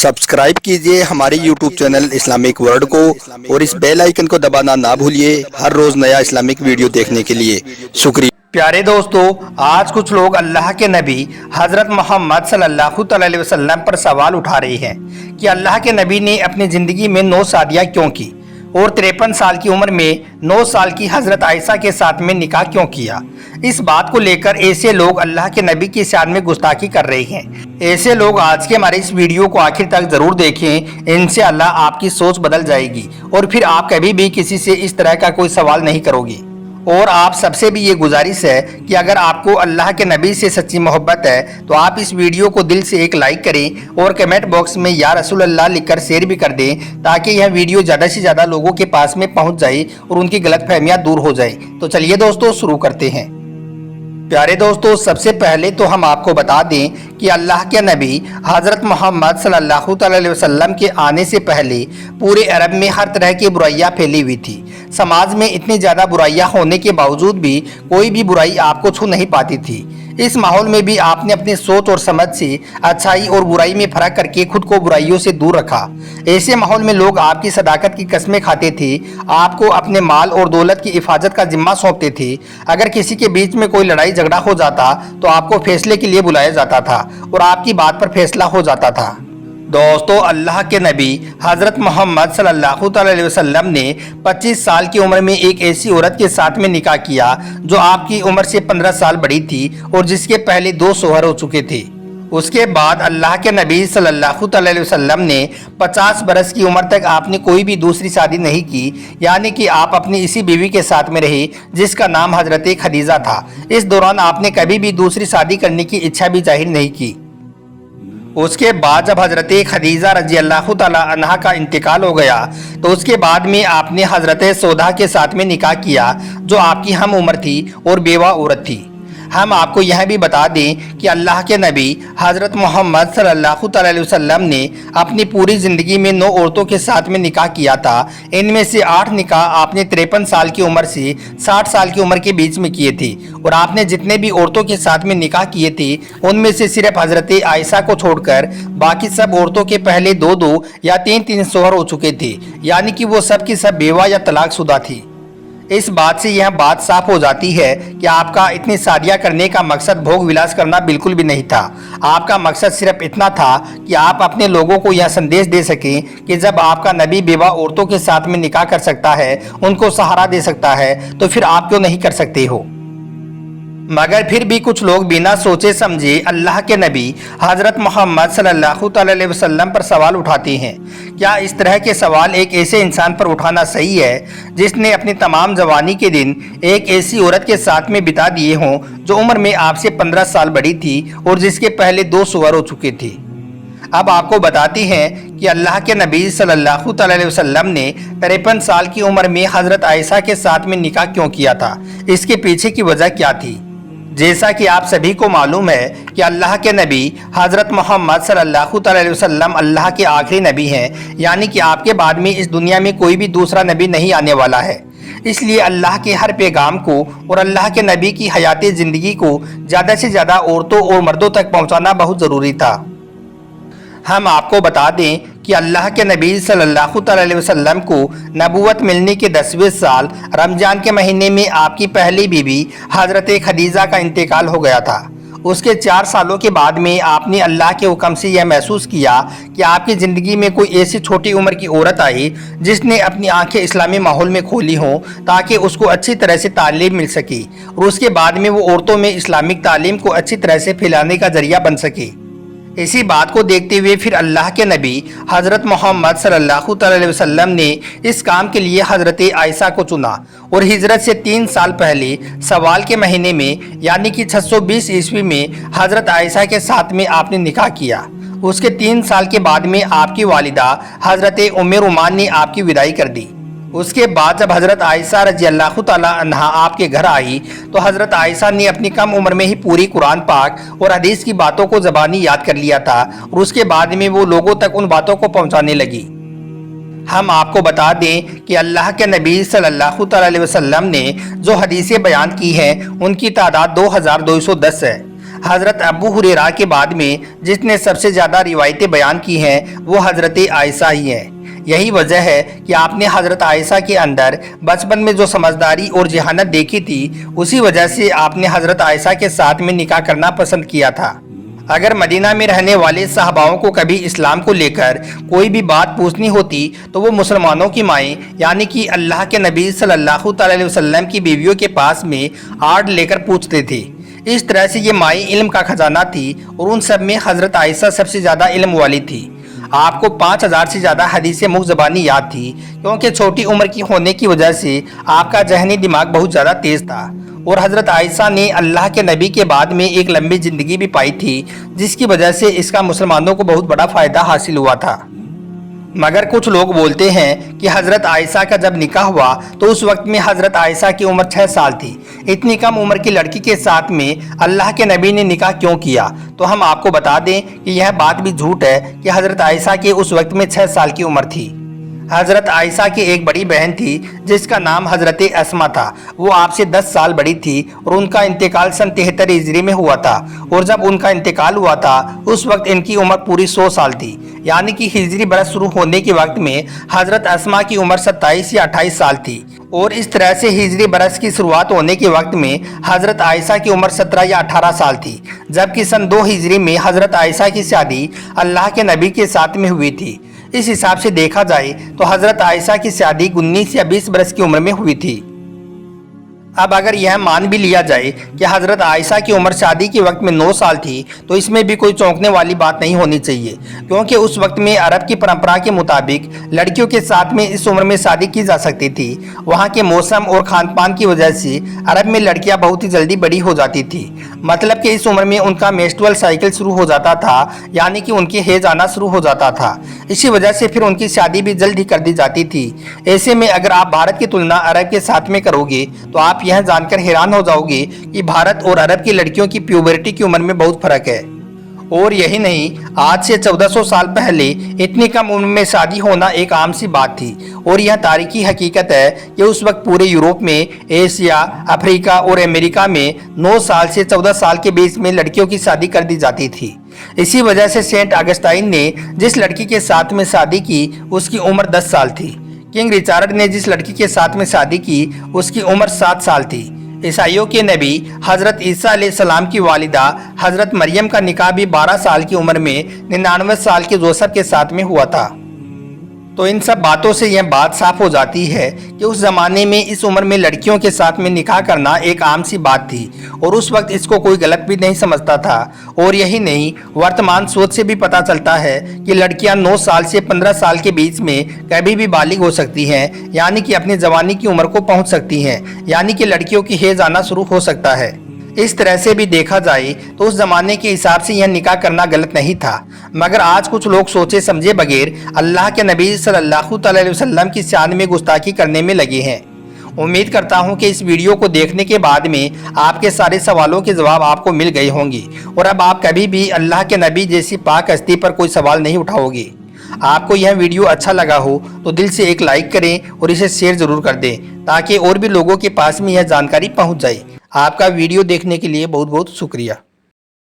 Subscribe कीजिए हमारे YouTube channel Islamic world को और इस बेल आइकन को दबाना ना भूलिए हर रोज नया इस्लामिक वीडियो देखने के लिए। शुक्रिया। प्यारे दोस्तों, आज कुछ लोग अल्लाह के नबी हज़रत मोहम्मद सल्लल्लाहु अलैहि वसल्लम पर सवाल उठा रहे हैं कि अल्लाह के नबी ने अपनी ज़िंदगी में 9 शादियाँ क्यों की और 53 साल की उम्र में 9 साल की हज़रत आयशा के साथ में निकाह क्यों किया। इस बात को लेकर ऐसे लोग अल्लाह के नबी की शान में गुस्ताखी कर रहे हैं। ऐसे लोग आज के हमारे इस वीडियो को आखिर तक ज़रूर देखें, इनसे अल्लाह आपकी सोच बदल जाएगी और फिर आप कभी भी किसी से इस तरह का कोई सवाल नहीं करोगे। और आप सबसे भी ये गुजारिश है कि अगर आपको अल्लाह के नबी से सच्ची मोहब्बत है तो आप इस वीडियो को दिल से एक लाइक करें और कमेंट बॉक्स में या रसूल अल्लाह लिखकर शेयर भी कर दें, ताकि यह वीडियो ज़्यादा से ज़्यादा लोगों के पास में पहुंच जाए और उनकी गलतफहमियां दूर हो जाए। तो चलिए दोस्तों, शुरू करते हैं। प्यारे दोस्तों, सबसे पहले तो हम आपको बता दें कि अल्लाह के नबी हज़रत मोहम्मद सल्लल्लाहु अलैहि वसल्लम के आने से पहले पूरे अरब में हर तरह की बुराइयां फैली हुई थी। समाज में इतनी ज़्यादा बुराइयां होने के बावजूद भी कोई भी बुराई आपको छू नहीं पाती थी। इस माहौल में भी आपने अपनी सोच और समझ से अच्छाई और बुराई में फर्क करके खुद को बुराइयों से दूर रखा। ऐसे माहौल में लोग आपकी सदाकत की कस्में खाते थे, आपको अपने माल और दौलत की हिफाजत का जिम्मा सौंपते थे। अगर किसी के बीच में कोई लड़ाई झगड़ा हो जाता तो आपको फैसले के लिए बुलाया जाता था और आपकी बात पर फैसला हो जाता था। दोस्तों, अल्लाह के नबी हज़रत मोहम्मद सल्लल्लाहु अलैहि वसल्लम ने 25 साल की उम्र में एक ऐसी औरत के साथ में निकाह किया जो आपकी उम्र से 15 साल बड़ी थी और जिसके पहले 2 शौहर हो चुके थे। उसके बाद अल्लाह के नबी सल्लल्लाहु अलैहि वसल्लम ने 50 बरस की उम्र तक आपने कोई भी दूसरी शादी नहीं की, यानी कि आप अपनी इसी बीवी के साथ में रहे जिसका नाम हज़रत खदीजा था। इस दौरान आपने कभी भी दूसरी शादी करने की इच्छा भी जाहिर नहीं की। उसके बाद जब हज़रत खदीजा रजी अल्लाह तआला अन्हा का इंतकाल हो गया तो उसके बाद में आपने हज़रत सौदा के साथ में निकाह किया जो आपकी हम उम्र थी और बेवा औरत थी। हम आपको यह भी बता दें कि अल्लाह के नबी हज़रत मोहम्मद सल्लल्लाहु अलैहि वसल्लम ने अपनी पूरी ज़िंदगी में 9 औरतों के साथ में निकाह किया था। इनमें से 8 निकाह आपने 53 साल की उम्र से 60 साल की उम्र के बीच में किए थे और आपने जितने भी औरतों के साथ में निकाह किए थे उनमें से सिर्फ हज़रत आयशा को छोड़कर बाकी सब औरतों के पहले 2-2 या 3-3 शौहर हो चुके थे, यानी कि वो सब की सब बेवा या तलाकशुदा थी। इस बात से यह बात साफ हो जाती है कि आपका इतनी शादियां करने का मकसद भोग विलास करना बिल्कुल भी नहीं था। आपका मकसद सिर्फ इतना था कि आप अपने लोगों को यह संदेश दे सकें कि जब आपका नबी बेवा औरतों के साथ में निकाह कर सकता है, उनको सहारा दे सकता है, तो फिर आप क्यों नहीं कर सकते हो। मगर फिर भी कुछ लोग बिना सोचे समझे अल्लाह के नबी हज़रत मोहम्मद सल्लल्लाहु अलैहि वसल्लम पर सवाल उठाते हैं। क्या इस तरह के सवाल एक ऐसे इंसान पर उठाना सही है जिसने अपनी तमाम जवानी के दिन एक ऐसी औरत के साथ में बिता दिए हों जो उम्र में आपसे 15 साल बड़ी थी और जिसके पहले 2 शौहर हो चुके थे। अब आपको बताते हैं कि अल्लाह के नबी सल्लल्लाहु अलैहि वसल्लम ने 53 साल की उम्र में हज़रत आयशा के साथ में निकाह क्यों किया था, इसके पीछे की वजह क्या थी। जैसा कि आप सभी को मालूम है कि अल्लाह के नबी हज़रत मोहम्मद सल्लल्लाहु अलैहि वसल्लम अल्लाह के आखिरी नबी हैं, यानी कि आपके बाद में इस दुनिया में कोई भी दूसरा नबी नहीं आने वाला है। इसलिए अल्लाह के हर पैगाम को और अल्लाह के नबी की हयात ज़िंदगी को ज़्यादा से ज़्यादा औरतों और मर्दों तक पहुँचाना बहुत ज़रूरी था। हम आपको बता दें कि अल्लाह के नबी सल्लल्लाहु अलैहि वसल्लम को नबूवत मिलने के 10वें साल रमज़ान के महीने में आपकी पहली बीवी हज़रत खदीजा का इंतकाल हो गया था। उसके 4 सालों के बाद में आपने अल्लाह के हुक्म से यह महसूस किया कि आपकी ज़िंदगी में कोई ऐसी छोटी उम्र की औरत आई जिसने अपनी आंखें इस्लामी माहौल में खोली हों ताकि उसको अच्छी तरह से तालीम मिल सके और उसके बाद में वो औरतों में इस्लामिक तालीम को अच्छी तरह से फैलाने का जरिया बन सके। इसी बात को देखते हुए फिर अल्लाह के नबी हज़रत मोहम्मद सल्लल्लाहु अलैहि वसल्लम ने इस काम के लिए हज़रत आयशा को चुना और हिजरत से 3 साल पहले सवाल के महीने में यानी कि 620 ईस्वी में हज़रत आयशा के साथ में आपने निकाह किया। उसके 3 साल के बाद में आपकी वालिदा हज़रत उम्मे रुमान ने आपकी विदाई कर दी। उसके बाद जब हज़रत आयशा रजी अल्लाह तआला अन्हा आपके घर आई तो हज़रत आयशा ने अपनी कम उम्र में ही पूरी कुरान पाक और हदीस की बातों को ज़बानी याद कर लिया था और उसके बाद में वो लोगों तक उन बातों को पहुंचाने लगी। हम आपको बता दें कि अल्लाह के नबी सल्लल्लाहु अलैहि वसल्लम ने जो हदीसें बयान की हैं उनकी तादाद 2210 है। हज़रत अबू हुरैरा के बाद में जिसने सबसे ज़्यादा रिवायतें बयान की हैं वो हज़रत आयशा ही हैं। यही वजह है कि आपने हज़रत आयशा के अंदर बचपन में जो समझदारी और जहानत देखी थी, उसी वजह से आपने हज़रत आयशा के साथ में निकाह करना पसंद किया था। अगर मदीना में रहने वाले सहाबाओं को कभी इस्लाम को लेकर कोई भी बात पूछनी होती तो वो मुसलमानों की माएँ यानी कि अल्लाह के नबी सल्लल्लाहु अलैहि वसल्लम की बीवियों के पास में आड़ लेकर पूछते थे। इस तरह से ये माएँ इल्म का खजाना थी और उन सब में हज़रत आयशा सबसे ज़्यादा इल्म वाली थी। आपको 5000 से ज़्यादा हदीसें मुँह ज़बानी याद थी, क्योंकि छोटी उम्र की होने की वजह से आपका जहनी दिमाग बहुत ज़्यादा तेज़ था। और हज़रत आयशा ने अल्लाह के नबी के बाद में एक लंबी ज़िंदगी भी पाई थी, जिसकी वजह से इसका मुसलमानों को बहुत बड़ा फ़ायदा हासिल हुआ था। मगर कुछ लोग बोलते हैं कि हज़रत आयशा का जब निकाह हुआ तो उस वक्त में हज़रत आयशा की उम्र 6 साल थी। इतनी कम उम्र की लड़की के साथ में अल्लाह के नबी ने निकाह क्यों किया? तो हम आपको बता दें कि यह बात भी झूठ है कि हज़रत आयशा के उस वक्त में 6 साल की उम्र थी। हज़रत आयशा की एक बड़ी बहन थी जिसका नाम हज़रत अस्मा था। वो आपसे 10 साल बड़ी थी और उनका इंतकाल सन 73 हिजरी में हुआ था। और जब उनका इंतकाल हुआ था उस वक्त इनकी उम्र पूरी 100 साल थी, यानी कि हिजरी बरस शुरू होने के वक्त में हज़रत अस्मा की उम्र 27 या 28 साल थी। और इस तरह से हिजरी बरस की शुरुआत होने के वक्त में हज़रत आयशा की उम्र 17 या 18 साल थी, जबकि सन 2 हिजरी में हज़रत आयशा की शादी अल्लाह के नबी के साथ में हुई थी। इस हिसाब से देखा जाए तो हज़रत आयशा की शादी 19 या 20 बरस की उम्र में हुई थी। अब अगर यह मान भी लिया जाए कि हज़रत आयशा की उम्र शादी के वक्त में 9 साल थी, तो इसमें भी कोई चौंकने वाली बात नहीं होनी चाहिए, क्योंकि उस वक्त में अरब की परंपरा के मुताबिक लड़कियों के साथ में इस उम्र में शादी की जा सकती थी। वहाँ के मौसम और खान पान की वजह से अरब में लड़कियाँ बहुत ही जल्दी बड़ी हो जाती थी। मतलब कि इस उम्र में उनका मेंस्ट्रुअल साइकिल शुरू हो जाता था, यानी कि उनकी हैज आना शुरू हो जाता था। इसी वजह से फिर उनकी शादी भी जल्द ही कर दी जाती थी। ऐसे में अगर आप भारत की तुलना अरब के साथ में करोगे तो आप यह जानकर हैरान हो जाओगे कि भारत और अरब की लड़कियों की प्यूबर्टी की उम्र में बहुत फर्क है। और यही नहीं, आज से 1400 साल पहले इतनी कम उम्र में शादी होना एक आम सी बात थी। और यह तारीखी हकीकत है कि उस वक्त पूरे यूरोप में, एशिया, अफ्रीका और अमेरिका में 9 साल से 14 साल के बीच में लड़कियों की शादी कर दी जाती थी। इसी वजह से सेंट अगस्टाइन ने जिस लड़की के साथ में शादी की उसकी उम्र 10 साल थी। किंग रिचार्ड ने जिस लड़की के साथ में शादी की उसकी उम्र 7 साल थी। ईसाइयों के नबी हज़रत ईसा अलैहिस्सलाम की वालिदा हज़रत मरियम का निकाह भी 12 साल की उम्र में 99 साल के जोसेफ के साथ में हुआ था। तो इन सब बातों से यह बात साफ हो जाती है कि उस ज़माने में इस उम्र में लड़कियों के साथ में निकाह करना एक आम सी बात थी और उस वक्त इसको कोई गलत भी नहीं समझता था। और यही नहीं, वर्तमान सोच से भी पता चलता है कि लड़कियां 9 साल से 15 साल के बीच में कभी भी बालिग हो सकती हैं, यानी कि अपनी जवानी की उम्र को पहुंच सकती हैं, यानी कि लड़कियों की हैज आना शुरू हो सकता है। इस तरह से भी देखा जाए तो उस जमाने के हिसाब से यह निकाह करना गलत नहीं था। मगर आज कुछ लोग सोचे समझे बगैर अल्लाह के नबी सल्लल्लाहु अलैहि वसल्लम की शान में गुस्ताखी करने में लगे हैं। उम्मीद करता हूं कि इस वीडियो को देखने के बाद में आपके सारे सवालों के जवाब आपको मिल गए होंगे और अब आप कभी भी अल्लाह के नबी जैसी पाक हस्ती पर कोई सवाल नहीं उठाओगे। आपको यह वीडियो अच्छा लगा हो तो दिल से एक लाइक करें और इसे शेयर जरूर कर दें, ताकि और भी लोगों के पास में यह जानकारी पहुंच जाए। आपका वीडियो देखने के लिए बहुत बहुत शुक्रिया।